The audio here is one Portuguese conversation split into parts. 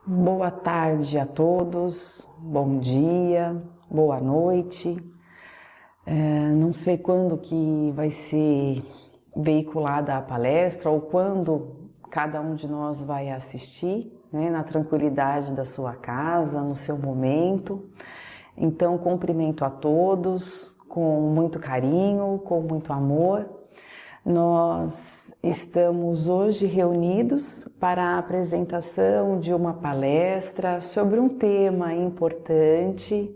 Boa tarde a todos, bom dia, boa noite. Não sei quando que vai ser veiculada a palestra ou quando cada um de nós vai assistir, né, na tranquilidade da sua casa, no seu momento. Então, cumprimento a todos com muito carinho, com muito amor. Nós estamos hoje reunidos para a apresentação de uma palestra sobre um tema importante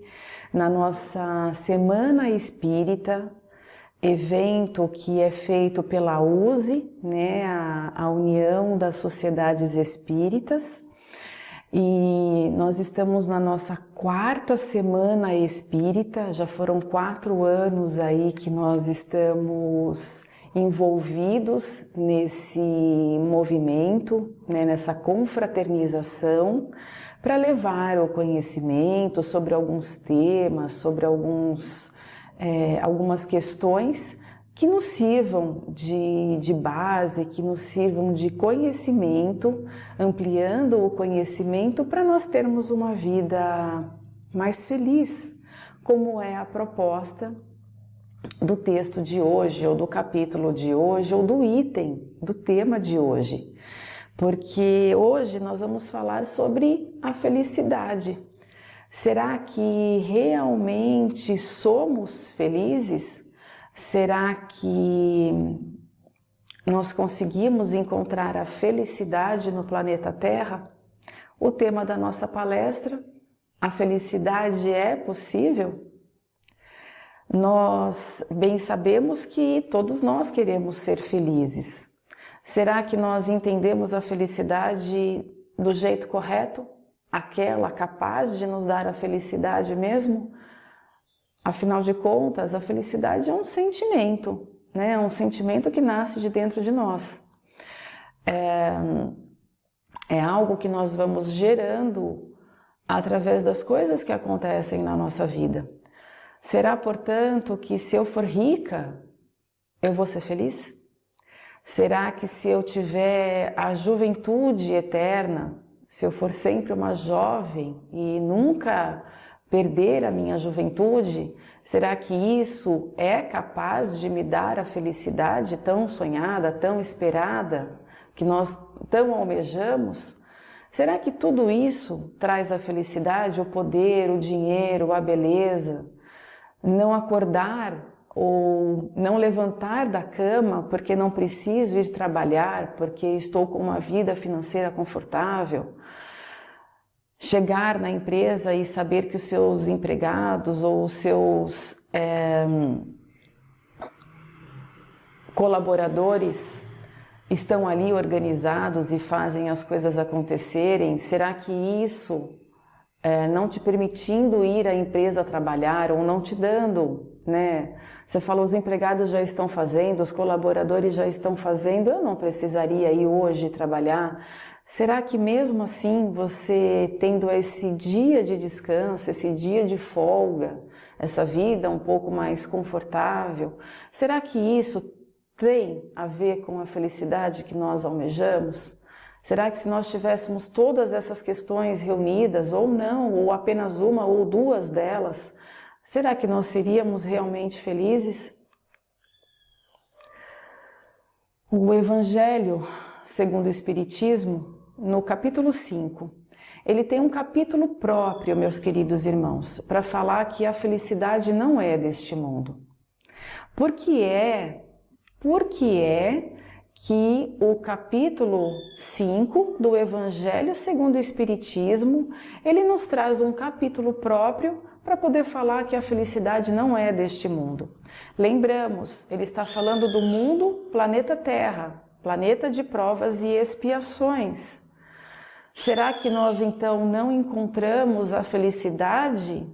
na nossa Semana Espírita, evento que é feito pela USE, né, a União das Sociedades Espíritas, e nós estamos na nossa 4ª Semana Espírita. Já foram 4 anos aí que nós estamos envolvidos nesse movimento, né, nessa confraternização, para levar o conhecimento sobre alguns temas, sobre algumas questões que nos sirvam de base, que nos sirvam de conhecimento, ampliando o conhecimento para nós termos uma vida mais feliz, como é a proposta do texto de hoje, ou do capítulo de hoje, ou do item, do tema de hoje. Porque hoje nós vamos falar sobre a felicidade. Será que realmente somos felizes? Será que nós conseguimos encontrar a felicidade no planeta Terra? O tema da nossa palestra: a felicidade é possível? Nós bem sabemos que todos nós queremos ser felizes. Será que nós entendemos a felicidade do jeito correto? Aquela capaz de nos dar a felicidade mesmo? Afinal de contas, a felicidade é um sentimento, né? É um sentimento que nasce de dentro de nós. É algo que nós vamos gerando através das coisas que acontecem na nossa vida. Será, portanto, que se eu for rica, eu vou ser feliz? Será que se eu tiver a juventude eterna, se eu for sempre uma jovem e nunca perder a minha juventude, será que isso é capaz de me dar a felicidade tão sonhada, tão esperada, que nós tão almejamos? Será que tudo isso traz a felicidade, o poder, o dinheiro, a beleza? Não acordar ou não levantar da cama porque não preciso ir trabalhar, porque estou com uma vida financeira confortável? Chegar na empresa e saber que os seus empregados ou os seus colaboradores estão ali organizados e fazem as coisas acontecerem? Será que isso, não te permitindo ir à empresa trabalhar ou não te dando, né? Você fala, os empregados já estão fazendo, os colaboradores já estão fazendo, eu não precisaria ir hoje trabalhar. Será que mesmo assim você tendo esse dia de descanso, esse dia de folga, essa vida um pouco mais confortável, será que isso tem a ver com a felicidade que nós almejamos? Será que se nós tivéssemos todas essas questões reunidas, ou não, ou apenas uma ou duas delas, será que nós seríamos realmente felizes? O Evangelho segundo o Espiritismo, no capítulo 5, ele tem um capítulo próprio, meus queridos irmãos, para falar que a felicidade não é deste mundo. Por que é que o capítulo 5 do Evangelho segundo o Espiritismo, ele nos traz um capítulo próprio para poder falar que a felicidade não é deste mundo? Lembramos, ele está falando do mundo, planeta Terra, planeta de provas e expiações. Será que nós então não encontramos a felicidade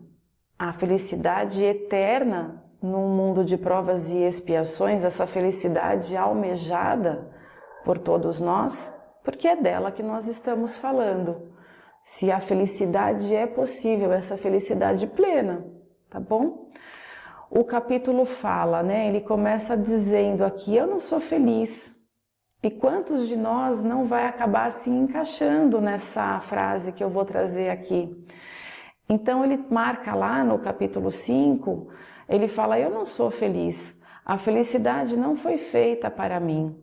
eterna num mundo de provas e expiações, essa felicidade almejada por todos nós? Porque é dela que nós estamos falando. Se a felicidade é possível, essa felicidade plena, tá bom? O capítulo fala, né? Ele começa dizendo aqui, eu não sou feliz. E quantos de nós não vai acabar se encaixando nessa frase que eu vou trazer aqui? Então ele marca lá no capítulo 5, ele fala: eu não sou feliz, a felicidade não foi feita para mim.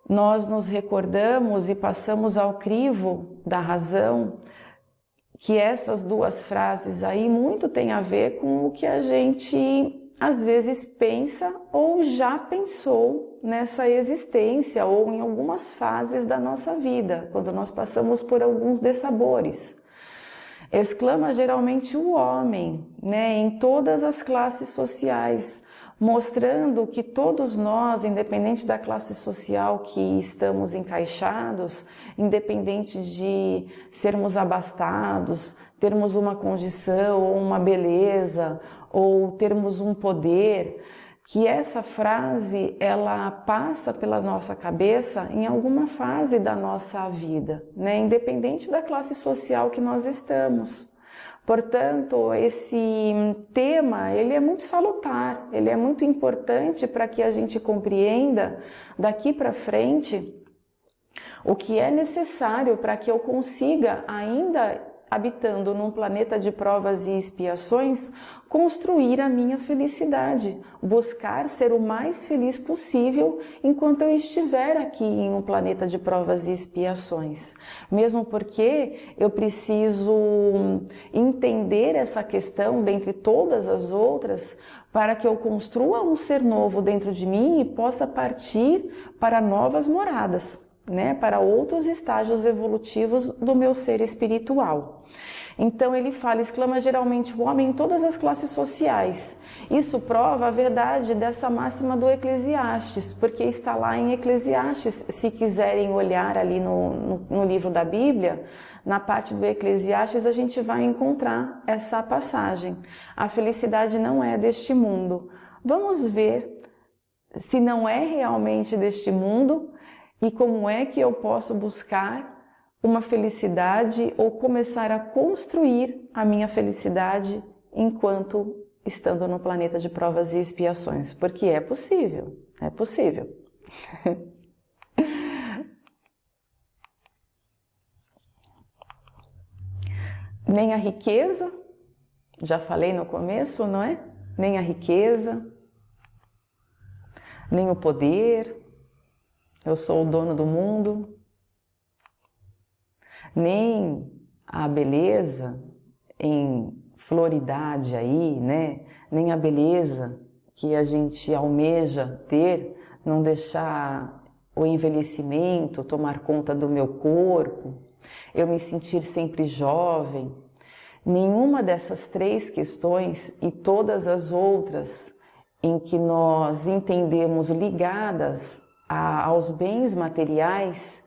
Nós nos recordamos e passamos ao crivo da razão que essas duas frases aí muito tem a ver com o que a gente às vezes pensa ou já pensou nessa existência ou em algumas fases da nossa vida, quando nós passamos por alguns dessabores. Exclama geralmente o homem, né, em todas as classes sociais, mostrando que todos nós, independente da classe social que estamos encaixados, independente de sermos abastados, termos uma condição ou uma beleza, ou termos um poder, que essa frase ela passa pela nossa cabeça em alguma fase da nossa vida, né? Independente da classe social que nós estamos. Portanto, esse tema ele é muito salutar, ele é muito importante para que a gente compreenda daqui para frente o que é necessário para que eu consiga, ainda habitando num planeta de provas e expiações, construir a minha felicidade, buscar ser o mais feliz possível enquanto eu estiver aqui em um planeta de provas e expiações. Mesmo porque eu preciso entender essa questão dentre todas as outras para que eu construa um ser novo dentro de mim e possa partir para novas moradas, né, para outros estágios evolutivos do meu ser espiritual. Então ele fala, exclama geralmente o homem em todas as classes sociais. Isso prova a verdade dessa máxima do Eclesiastes, porque está lá em Eclesiastes, se quiserem olhar ali no livro da Bíblia, na parte do Eclesiastes a gente vai encontrar essa passagem. A felicidade não é deste mundo. Vamos ver se não é realmente deste mundo, e como é que eu posso buscar uma felicidade ou começar a construir a minha felicidade enquanto estando no planeta de provas e expiações? Porque é possível, é possível. Nem a riqueza, já falei no começo, não é? Nem a riqueza, nem o poder, eu sou o dono do mundo, nem a beleza em floridade aí, né? Nem a beleza que a gente almeja ter, não deixar o envelhecimento tomar conta do meu corpo, eu me sentir sempre jovem. Nenhuma dessas três questões e todas as outras em que nós entendemos ligadas aos bens materiais,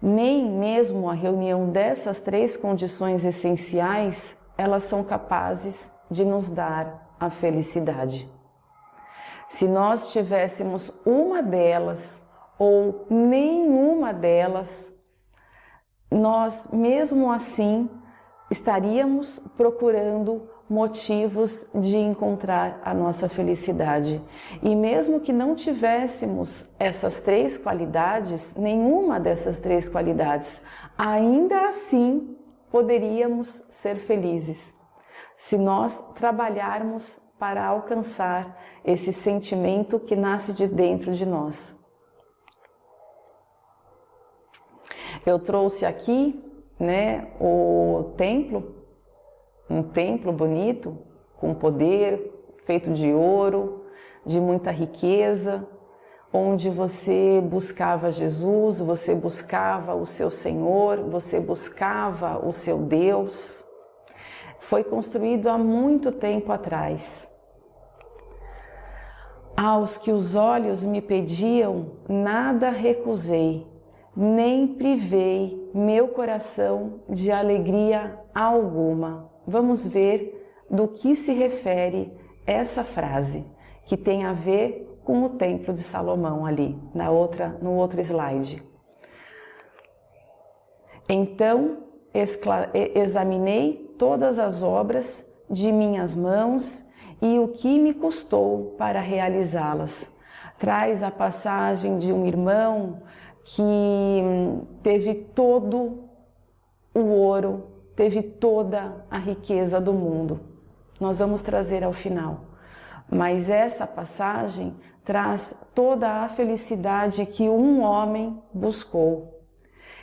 nem mesmo a reunião dessas três condições essenciais, elas são capazes de nos dar a felicidade. Se nós tivéssemos uma delas ou nenhuma delas, nós mesmo assim estaríamos procurando motivos de encontrar a nossa felicidade. E mesmo que não tivéssemos essas três qualidades, nenhuma dessas três qualidades, ainda assim poderíamos ser felizes, se nós trabalharmos para alcançar esse sentimento que nasce de dentro de nós. Eu trouxe aqui, né, o templo, um templo bonito, com poder, feito de ouro, de muita riqueza, onde você buscava Jesus, você buscava o seu Senhor, você buscava o seu Deus. Foi construído há muito tempo atrás. Aos que os olhos me pediam, nada recusei, nem privei meu coração de alegria alguma. Vamos ver do que se refere essa frase, que tem a ver com o Templo de Salomão ali, no outro slide. Então, examinei todas as obras de minhas mãos e o que me custou para realizá-las. traz a passagem de um irmão que teve todo o ouro, teve toda a riqueza do mundo. Nós vamos trazer ao final. Mas essa passagem traz toda a felicidade que um homem buscou.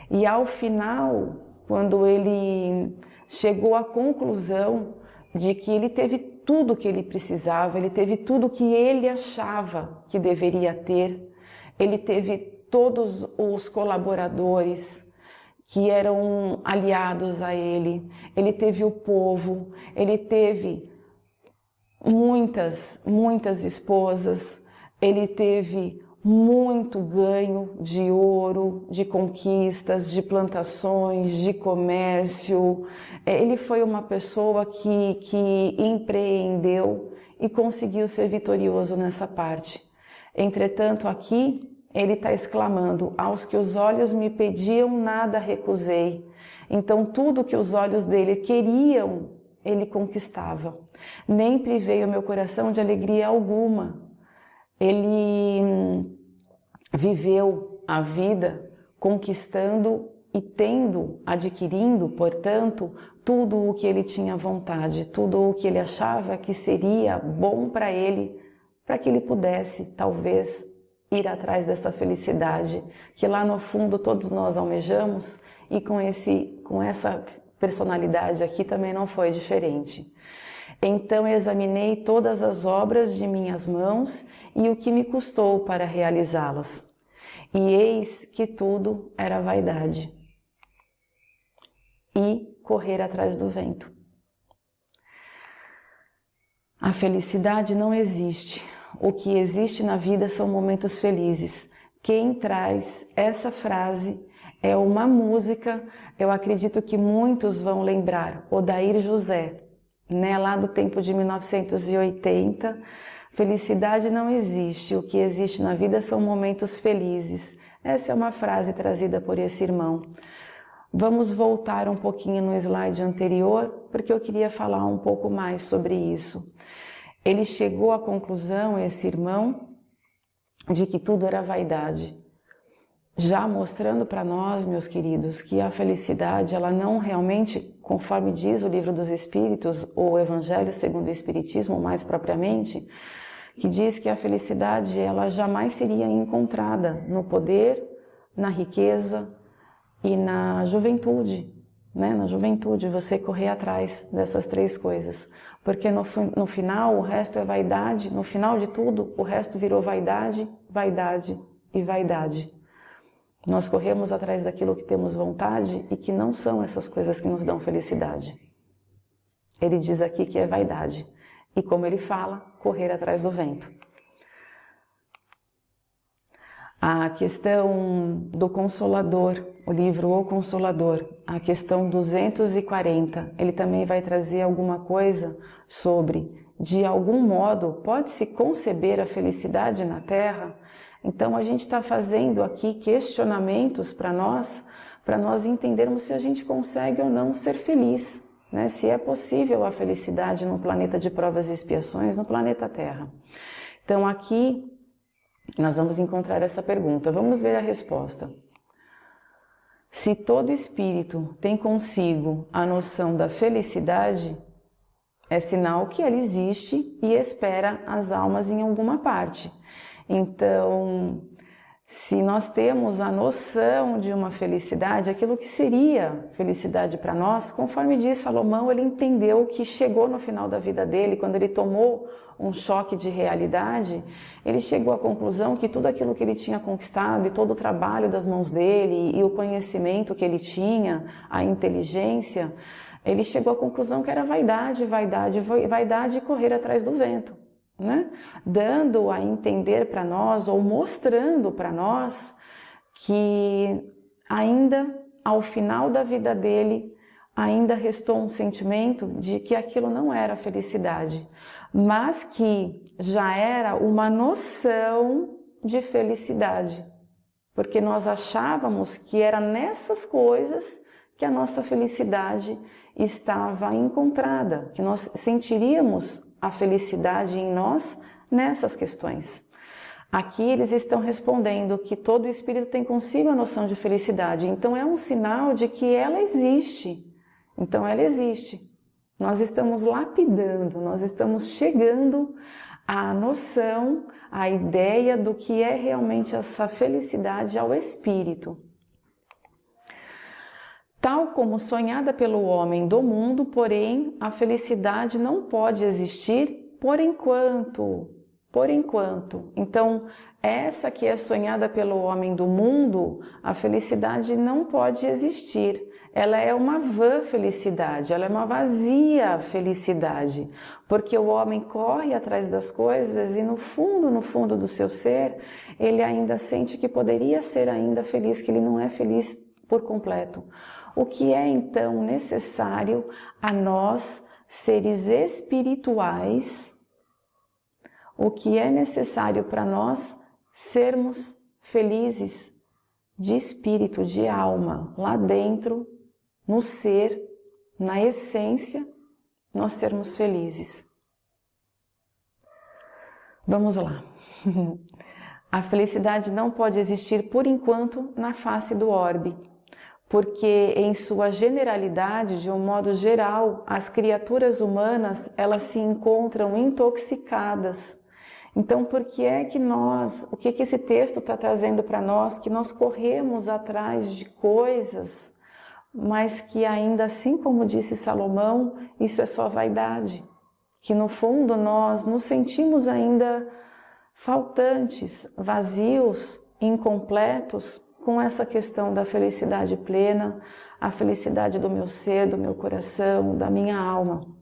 E ao final, quando ele chegou à conclusão de que ele teve tudo o que ele precisava, ele teve tudo o que ele achava que deveria ter, ele teve todos os colaboradores que eram aliados a ele, ele teve o povo, ele teve muitas esposas, ele teve muito ganho de ouro, de conquistas, de plantações, de comércio. Ele foi uma pessoa que empreendeu e conseguiu ser vitorioso nessa parte. Entretanto, aqui ele está exclamando: aos que os olhos me pediam, nada recusei. Então, tudo que os olhos dele queriam, ele conquistava. Nem privei o meu coração de alegria alguma. Ele viveu a vida conquistando e adquirindo, portanto, tudo o que ele tinha vontade, tudo o que ele achava que seria bom para ele, para que ele pudesse, talvez, ir atrás dessa felicidade que lá no fundo todos nós almejamos, e com essa personalidade aqui também não foi diferente. Então examinei todas as obras de minhas mãos e o que me custou para realizá-las. E eis que tudo era vaidade e correr atrás do vento. A felicidade não existe. O que existe na vida são momentos felizes. Quem traz essa frase é uma música, eu acredito que muitos vão lembrar, Odair José, lá do tempo de 1980, felicidade não existe, o que existe na vida são momentos felizes. Essa é uma frase trazida por esse irmão. Vamos voltar um pouquinho no slide anterior, porque eu queria falar um pouco mais sobre isso. Ele chegou à conclusão, esse irmão, de que tudo era vaidade. Já mostrando para nós, meus queridos, que a felicidade, ela não realmente, conforme diz o Livro dos Espíritos, ou o Evangelho segundo o Espiritismo, mais propriamente, que diz que a felicidade, ela jamais seria encontrada no poder, na riqueza e na juventude, Na juventude, você correr atrás dessas três coisas, porque no final o resto é vaidade, no final de tudo o resto virou vaidade, vaidade e vaidade. Nós corremos atrás daquilo que temos vontade e que não são essas coisas que nos dão felicidade. Ele diz aqui que é vaidade. E como ele fala, correr atrás do vento. A questão do Consolador, o livro O Consolador, a questão 240, ele também vai trazer alguma coisa sobre, de algum modo, pode-se conceber a felicidade na Terra? Então a gente está fazendo aqui questionamentos para nós entendermos se a gente consegue ou não ser feliz, se é possível a felicidade no planeta de provas e expiações, no planeta Terra. Então aqui nós vamos encontrar essa pergunta, vamos ver a resposta. Se todo espírito tem consigo a noção da felicidade, é sinal que ela existe e espera as almas em alguma parte. Então, se nós temos a noção de uma felicidade, aquilo que seria felicidade para nós, conforme diz Salomão, ele entendeu que chegou no final da vida dele, quando ele tomou um choque de realidade, ele chegou à conclusão que tudo aquilo que ele tinha conquistado e todo o trabalho das mãos dele e o conhecimento que ele tinha, a inteligência, ele chegou à conclusão que era vaidade, vaidade, vaidade e correr atrás do vento. Dando a entender para nós ou mostrando para nós que ainda ao final da vida dele ainda restou um sentimento de que aquilo não era felicidade, mas que já era uma noção de felicidade, porque nós achávamos que era nessas coisas que a nossa felicidade estava encontrada, que nós sentiríamos a felicidade em nós nessas questões. Aqui eles estão respondendo que todo espírito tem consigo a noção de felicidade, então é um sinal de que ela existe. Então ela existe. Nós estamos lapidando, nós estamos chegando à noção, à ideia do que é realmente essa felicidade ao espírito. Tal como sonhada pelo homem do mundo, porém, a felicidade não pode existir por enquanto. Por enquanto. Então, essa que é sonhada pelo homem do mundo, a felicidade não pode existir. Ela é uma vã felicidade, ela é uma vazia felicidade, porque o homem corre atrás das coisas e no fundo do seu ser, ele ainda sente que poderia ser ainda feliz, que ele não é feliz por completo. O que é então necessário a nós, seres espirituais, o que é necessário para nós sermos felizes de espírito, de alma, lá dentro, no ser, na essência, nós sermos felizes. Vamos lá. A felicidade não pode existir por enquanto na face do orbe, porque em sua generalidade, de um modo geral, as criaturas humanas, elas se encontram intoxicadas. Então, por que é que nós, o que esse texto está trazendo para nós, que nós corremos atrás de coisas, mas que ainda assim, como disse Salomão, isso é só vaidade, que no fundo nós nos sentimos ainda faltantes, vazios, incompletos com essa questão da felicidade plena, a felicidade do meu ser, do meu coração, da minha alma.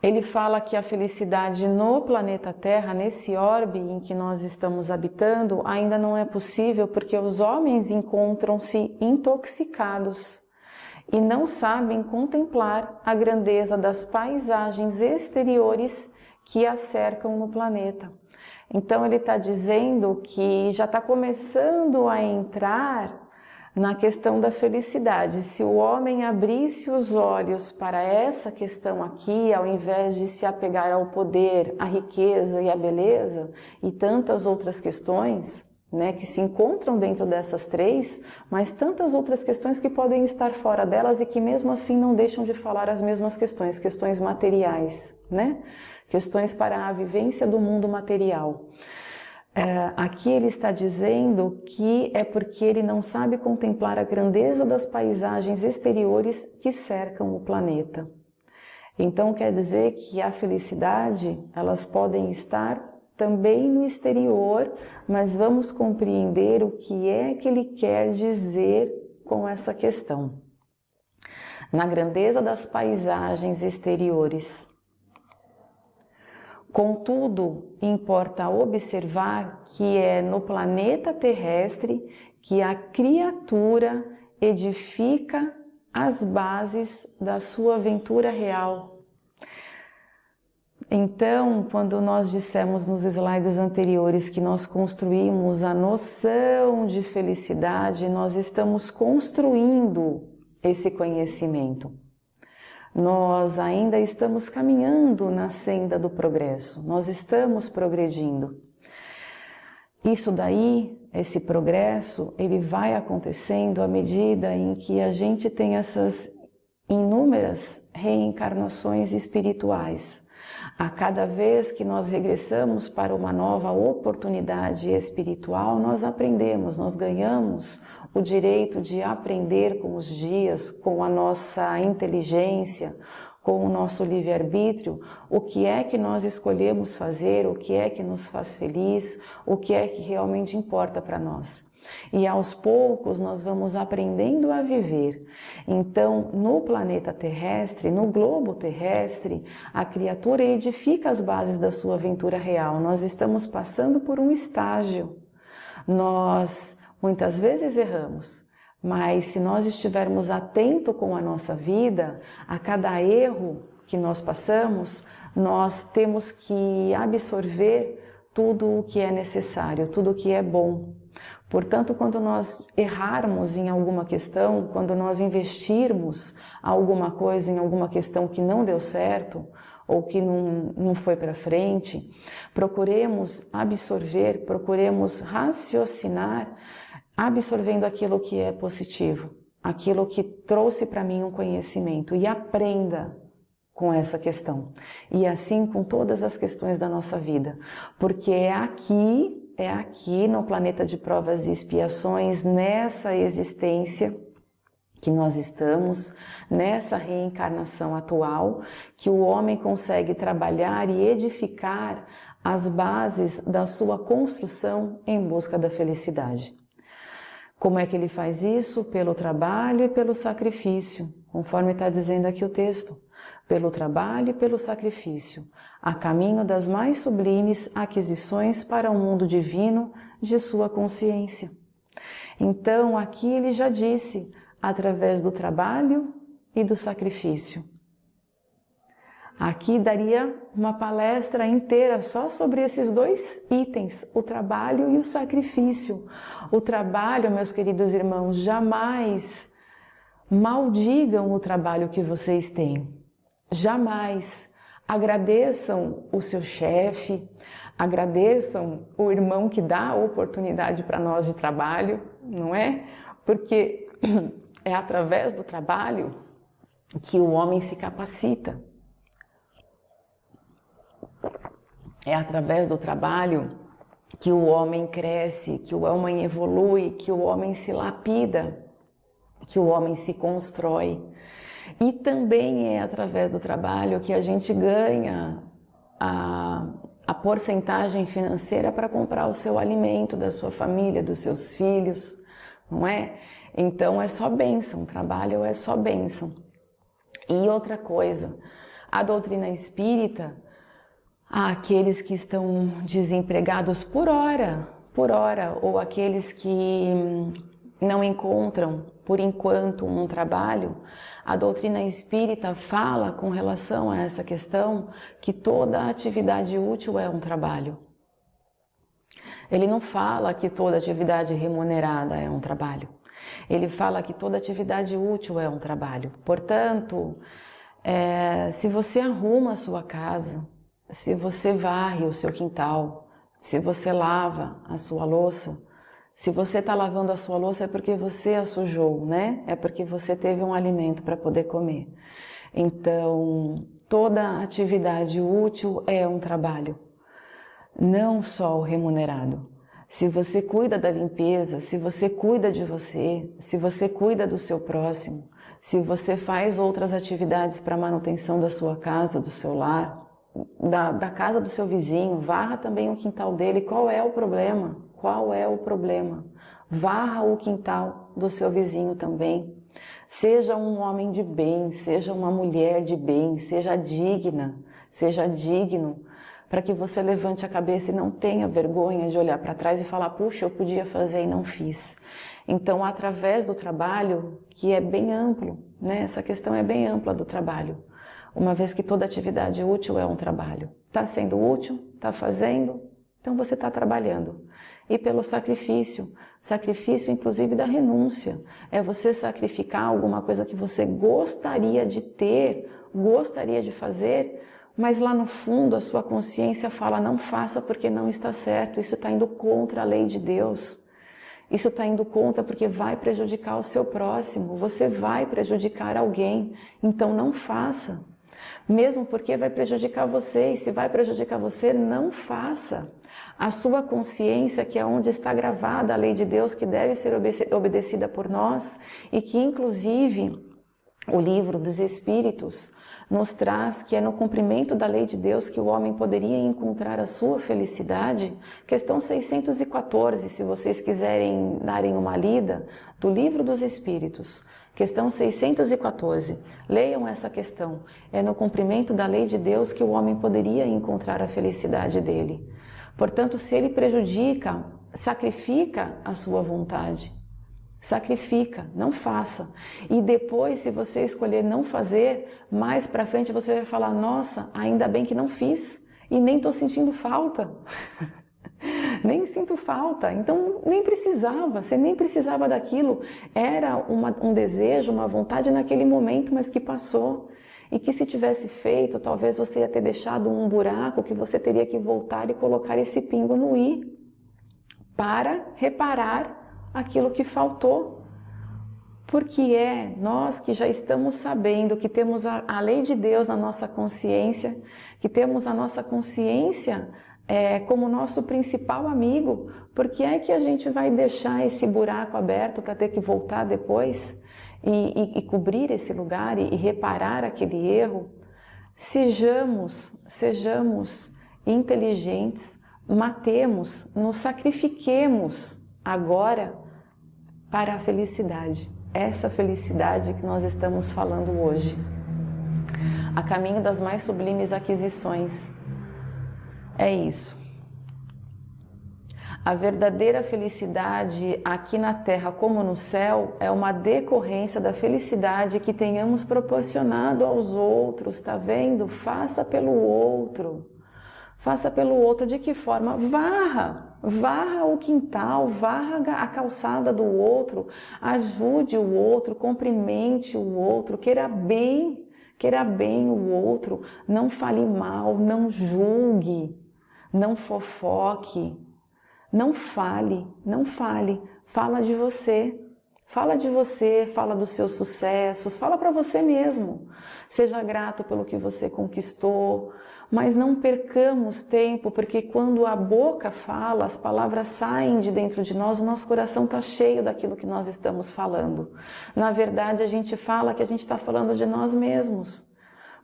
Ele fala que a felicidade no planeta Terra, nesse orbe em que nós estamos habitando, ainda não é possível porque os homens encontram-se intoxicados e não sabem contemplar a grandeza das paisagens exteriores que a cercam no planeta. Então ele está dizendo que já está começando a entrar na questão da felicidade. Se o homem abrisse os olhos para essa questão aqui, ao invés de se apegar ao poder, à riqueza e à beleza e tantas outras questões, né, que se encontram dentro dessas três, mas tantas outras questões que podem estar fora delas e que mesmo assim não deixam de falar as mesmas questões, questões materiais, né? Questões para a vivência do mundo material. Aqui ele está dizendo que é porque ele não sabe contemplar a grandeza das paisagens exteriores que cercam o planeta. Então quer dizer que a felicidade, elas podem estar também no exterior, mas vamos compreender o que é que ele quer dizer com essa questão. Na grandeza das paisagens exteriores. Contudo, importa observar que é no planeta terrestre que a criatura edifica as bases da sua aventura real. Então, quando nós dissemos nos slides anteriores que nós construímos a noção de felicidade, nós estamos construindo esse conhecimento. Nós ainda estamos caminhando na senda do progresso, nós estamos progredindo. Isso daí, esse progresso, ele vai acontecendo à medida em que a gente tem essas inúmeras reencarnações espirituais. A cada vez que nós regressamos para uma nova oportunidade espiritual, nós aprendemos, nós ganhamos o direito de aprender com os dias, com a nossa inteligência, com o nosso livre-arbítrio, o que é que nós escolhemos fazer, o que é que nos faz feliz, o que é que realmente importa para nós. E aos poucos nós vamos aprendendo a viver. Então, no planeta terrestre, no globo terrestre, a criatura edifica as bases da sua aventura real. Nós estamos passando por um estágio. Nós muitas vezes erramos, mas se nós estivermos atentos com a nossa vida, a cada erro que nós passamos, nós temos que absorver tudo o que é necessário, tudo o que é bom. Portanto, quando nós errarmos em alguma questão, quando nós investirmos alguma coisa em alguma questão que não deu certo, ou que não foi para frente, procuremos absorver, procuremos raciocinar, absorvendo aquilo que é positivo, aquilo que trouxe para mim um conhecimento, e aprenda com essa questão. E assim com todas as questões da nossa vida, porque é aqui no planeta de provas e expiações, nessa existência que nós estamos, nessa reencarnação atual, que o homem consegue trabalhar e edificar as bases da sua construção em busca da felicidade. Como é que ele faz isso? Pelo trabalho e pelo sacrifício, conforme está dizendo aqui o texto. Pelo trabalho e pelo sacrifício, a caminho das mais sublimes aquisições para o mundo divino de sua consciência. Então, aqui ele já disse, através do trabalho e do sacrifício. Aqui daria uma palestra inteira só sobre esses dois itens, o trabalho e o sacrifício. O trabalho, meus queridos irmãos, jamais maldigam o trabalho que vocês têm. Jamais agradeçam o seu chefe, agradeçam o irmão que dá a oportunidade para nós de trabalho, não é? Porque é através do trabalho que o homem se capacita. É através do trabalho que o homem cresce, que o homem evolui, que o homem se lapida, que o homem se constrói. E também é através do trabalho que a gente ganha a porcentagem financeira para comprar o seu alimento, da sua família, dos seus filhos, não é? Então é só bênção, trabalho é só bênção. E outra coisa, a doutrina espírita, aqueles que estão desempregados por hora, ou aqueles que não encontram por enquanto um trabalho, a doutrina espírita fala com relação a essa questão que toda atividade útil é um trabalho. Ele não fala que toda atividade remunerada é um trabalho. Ele fala que toda atividade útil é um trabalho. Portanto, se você arruma a sua casa, se você varre o seu quintal, se você lava a sua louça, se você está lavando a sua louça é porque você a sujou, né? É porque você teve um alimento para poder comer. Então, toda atividade útil é um trabalho, não só o remunerado. Se você cuida da limpeza, se você cuida de você, se você cuida do seu próximo, se você faz outras atividades para a manutenção da sua casa, do seu lar, da casa do seu vizinho, varra também o quintal dele, qual é o problema? Qual é o problema? Varra o quintal do seu vizinho também. Seja um homem de bem, seja uma mulher de bem, seja digna, seja digno, para que você levante a cabeça e não tenha vergonha de olhar para trás e falar, puxa, eu podia fazer e não fiz. Então, através do trabalho, que é bem amplo, né? Essa questão é bem ampla do trabalho, uma vez que toda atividade útil é um trabalho. Está sendo útil? Está fazendo? Então você está trabalhando. E pelo sacrifício, sacrifício inclusive da renúncia, é você sacrificar alguma coisa que você gostaria de ter, gostaria de fazer, mas lá no fundo a sua consciência fala, não faça porque não está certo, isso está indo contra a lei de Deus. Isso está indo contra porque vai prejudicar o seu próximo, você vai prejudicar alguém, então não faça. Mesmo porque vai prejudicar você, e se vai prejudicar você, não faça. A sua consciência, que é onde está gravada a lei de Deus, que deve ser obedecida por nós, e que inclusive o livro dos Espíritos nos traz que é no cumprimento da lei de Deus que o homem poderia encontrar a sua felicidade. Questão 614, se vocês quiserem darem uma lida, do livro dos Espíritos. Questão 614, leiam essa questão. É no cumprimento da lei de Deus que o homem poderia encontrar a felicidade dele. Portanto, se ele prejudica, sacrifica a sua vontade. Sacrifica, não faça. E depois, se você escolher não fazer, mais para frente você vai falar, nossa, ainda bem que não fiz e nem estou sentindo falta. Nem sinto falta, então nem precisava, você nem precisava daquilo, era um desejo, uma vontade naquele momento, mas que passou. e que se tivesse feito, talvez você ia ter deixado um buraco que você teria que voltar e colocar esse pingo no i para reparar aquilo que faltou. Porque é nós que já estamos sabendo que temos a lei de Deus na nossa consciência, que temos a nossa consciência como nosso principal amigo, porque é que a gente vai deixar esse buraco aberto para ter que voltar depois e cobrir esse lugar e reparar aquele erro? Sejamos inteligentes, matemos, nos sacrifiquemos agora para a felicidade. Essa felicidade que nós estamos falando hoje. A caminho das mais sublimes aquisições. É isso. A verdadeira felicidade aqui na terra como no céu é uma decorrência da felicidade que tenhamos proporcionado aos outros, tá vendo? Faça pelo outro. Faça pelo outro de que forma? Varra o quintal, varra a calçada do outro, ajude o outro, cumprimente o outro, queira bem o outro, não fale mal, não julgue, não fofoque, não fale, fala de você, fala dos seus sucessos, fala para você mesmo, seja grato pelo que você conquistou, mas não percamos tempo, porque quando a boca fala, as palavras saem de dentro de nós, o nosso coração está cheio daquilo que nós estamos falando. Na verdade, a gente fala que a gente está falando de nós mesmos.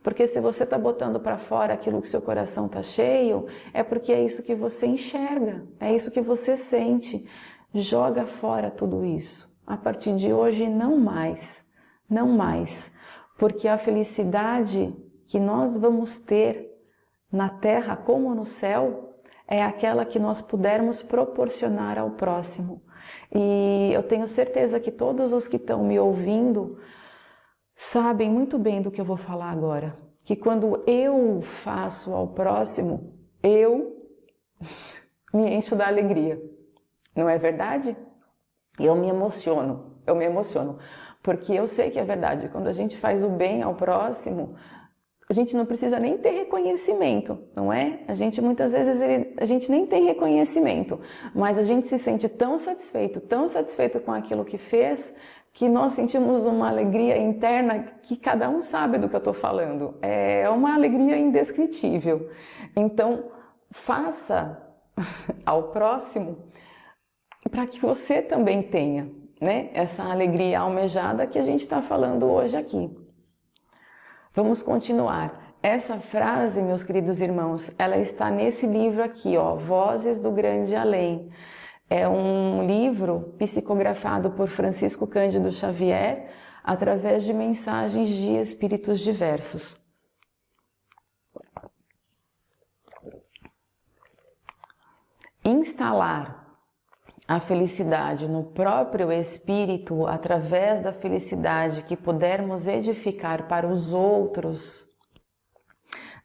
Porque se você está botando para fora aquilo que seu coração está cheio, é porque é isso que você enxerga, é isso que você sente. Joga fora tudo isso. A partir de hoje, não mais. Porque a felicidade que nós vamos ter na terra como no céu, é aquela que nós pudermos proporcionar ao próximo. E eu tenho certeza que todos os que estão me ouvindo sabem muito bem do que eu vou falar agora. Que quando eu faço ao próximo, eu me encho da alegria. Não é verdade? Eu me emociono. Porque eu sei que é verdade. Quando a gente faz o bem ao próximo, a gente não precisa nem ter reconhecimento, não é? A gente muitas vezes a gente nem tem reconhecimento, mas a gente se sente tão satisfeito com aquilo que fez, que nós sentimos uma alegria interna que cada um sabe do que eu estou falando. É uma alegria indescritível. Então, faça ao próximo para que você também tenha, né, essa alegria almejada que a gente está falando hoje aqui. Vamos continuar. Essa frase, meus queridos irmãos, ela está nesse livro aqui, ó, Vozes do Grande Além. É um livro psicografado por Francisco Cândido Xavier através de mensagens de espíritos diversos. Instalar a felicidade no próprio espírito através da felicidade que pudermos edificar para os outros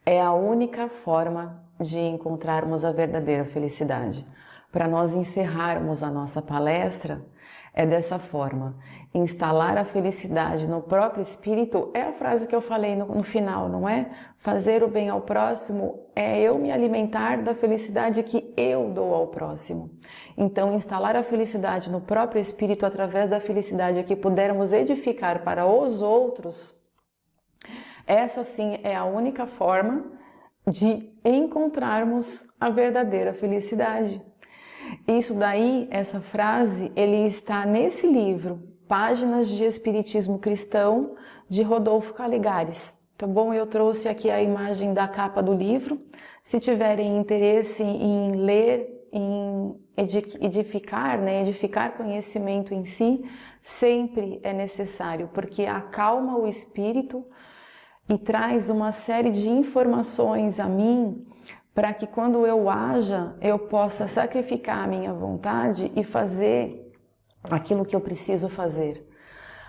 é a única forma de encontrarmos a verdadeira felicidade. Para nós encerrarmos a nossa palestra, é dessa forma. Instalar a felicidade no próprio espírito é a frase que eu falei no final, não é? Fazer o bem ao próximo é eu me alimentar da felicidade que eu dou ao próximo. Então, instalar a felicidade no próprio espírito através da felicidade que pudermos edificar para os outros, essa sim é a única forma de encontrarmos a verdadeira felicidade. Isso daí, essa frase, ele está nesse livro, Páginas de Espiritismo Cristão, de Rodolfo Caligares. Tá bom? Eu trouxe aqui a imagem da capa do livro. Se tiverem interesse em ler, em edificar, né? Edificar conhecimento em si, sempre é necessário, porque acalma o espírito e traz uma série de informações a mim, para que quando eu haja, eu possa sacrificar a minha vontade e fazer aquilo que eu preciso fazer.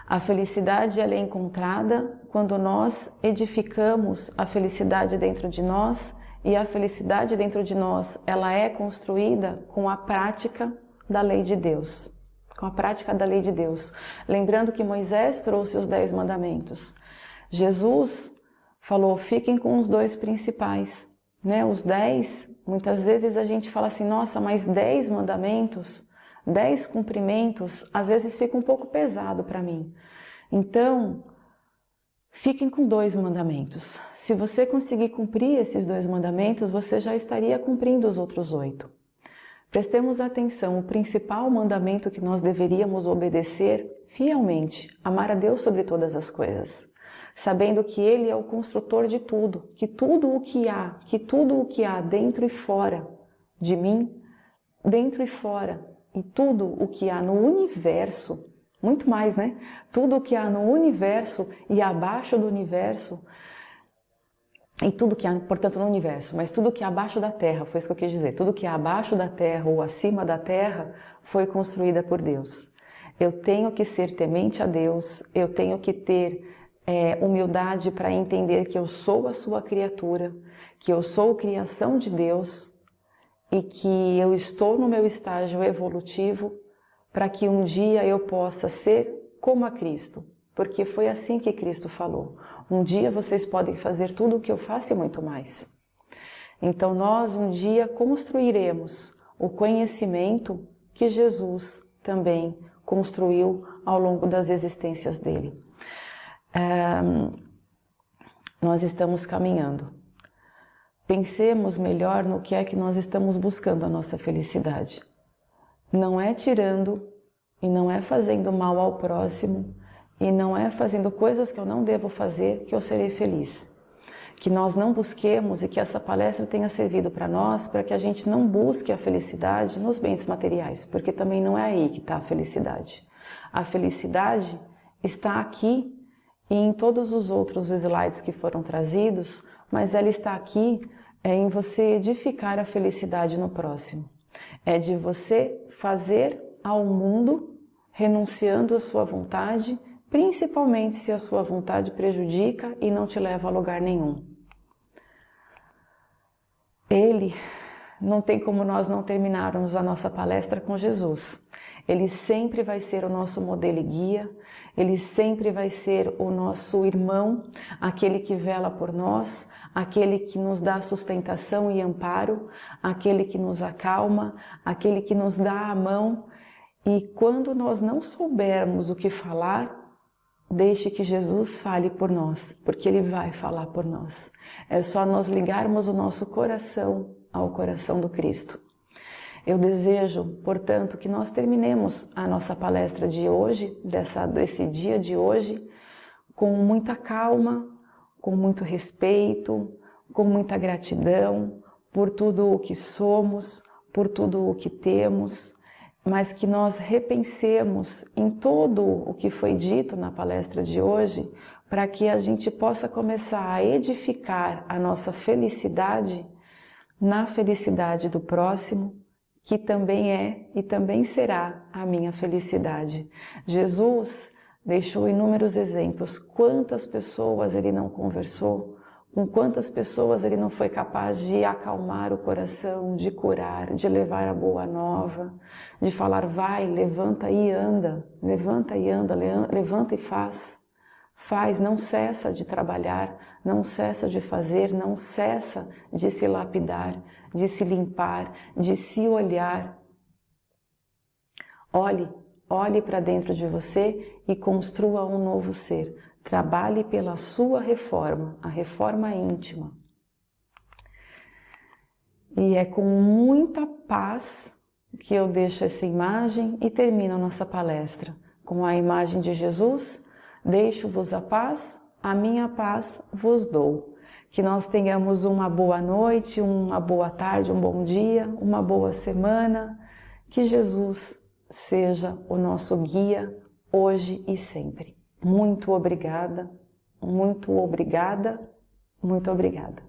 A felicidade ela é encontrada quando nós edificamos a felicidade dentro de nós, e a felicidade dentro de nós, ela é construída com a prática da lei de Deus. Com a prática da lei de Deus. Lembrando que Moisés trouxe os 10 mandamentos. Jesus falou, fiquem com os 2 principais, né? Os 10, muitas vezes a gente fala assim, nossa, mas 10 mandamentos, 10 cumprimentos, às vezes fica um pouco pesado para mim. Então, fiquem com 2 mandamentos. Se você conseguir cumprir esses 2 mandamentos, você já estaria cumprindo os outros 8. Prestemos atenção, o principal mandamento que nós deveríamos obedecer fielmente, amar a Deus sobre todas as coisas, sabendo que Ele é o construtor de tudo, que tudo o que há dentro e fora de mim, dentro e fora, e tudo o que há no universo, muito mais, né? Tudo o que há no universo e abaixo do universo, e tudo que há, portanto, no universo, mas tudo que há abaixo da terra, foi isso que eu quis dizer, tudo que há abaixo da terra ou acima da terra foi construída por Deus. Eu tenho que ser temente a Deus, eu tenho que ter humildade para entender que eu sou a sua criatura, que eu sou criação de Deus e que eu estou no meu estágio evolutivo para que um dia eu possa ser como a Cristo, porque foi assim que Cristo falou. Um dia vocês podem fazer tudo o que eu faço e muito mais. Então nós um dia construiremos o conhecimento que Jesus também construiu ao longo das existências dele. Nós estamos caminhando. Pensemos melhor no que é que nós estamos buscando a nossa felicidade. Não é tirando e não é fazendo mal ao próximo e não é fazendo coisas que eu não devo fazer que eu serei feliz. Que nós não busquemos e que essa palestra tenha servido para nós, para que a gente não busque a felicidade nos bens materiais, porque também não é aí que está a felicidade. A felicidade está aqui e em todos os outros slides que foram trazidos, mas ela está aqui em você edificar a felicidade no próximo. É de você fazer ao mundo, renunciando à sua vontade, principalmente se a sua vontade prejudica e não te leva a lugar nenhum. Ele, não tem como nós não terminarmos a nossa palestra com Jesus. Ele sempre vai ser o nosso modelo e guia, ele sempre vai ser o nosso irmão, aquele que vela por nós, aquele que nos dá sustentação e amparo, aquele que nos acalma, aquele que nos dá a mão. E quando nós não soubermos o que falar, deixe que Jesus fale por nós, porque Ele vai falar por nós. É só nós ligarmos o nosso coração ao coração do Cristo. Eu desejo, portanto, que nós terminemos a nossa palestra de hoje, desse dia de hoje, com muita calma, com muito respeito, com muita gratidão por tudo o que somos, por tudo o que temos, mas que nós repensemos em todo o que foi dito na palestra de hoje, para que a gente possa começar a edificar a nossa felicidade na felicidade do próximo, que também é e também será a minha felicidade. Jesus deixou inúmeros exemplos. Quantas pessoas ele não conversou? Com quantas pessoas ele não foi capaz de acalmar o coração, de curar, de levar a boa nova, de falar, vai, levanta e anda, levanta e anda, levanta e faz. Faz, não cessa de trabalhar, não cessa de fazer, não cessa de se lapidar, de se limpar, de se olhar. Olhe para dentro de você e construa um novo ser. Trabalhe pela sua reforma, a reforma íntima. E é com muita paz que eu deixo essa imagem e termino a nossa palestra. Com a imagem de Jesus, deixo-vos a minha paz vos dou. Que nós tenhamos uma boa noite, uma boa tarde, um bom dia, uma boa semana. Que Jesus seja o nosso guia hoje e sempre. Muito obrigada, muito obrigada, muito obrigada.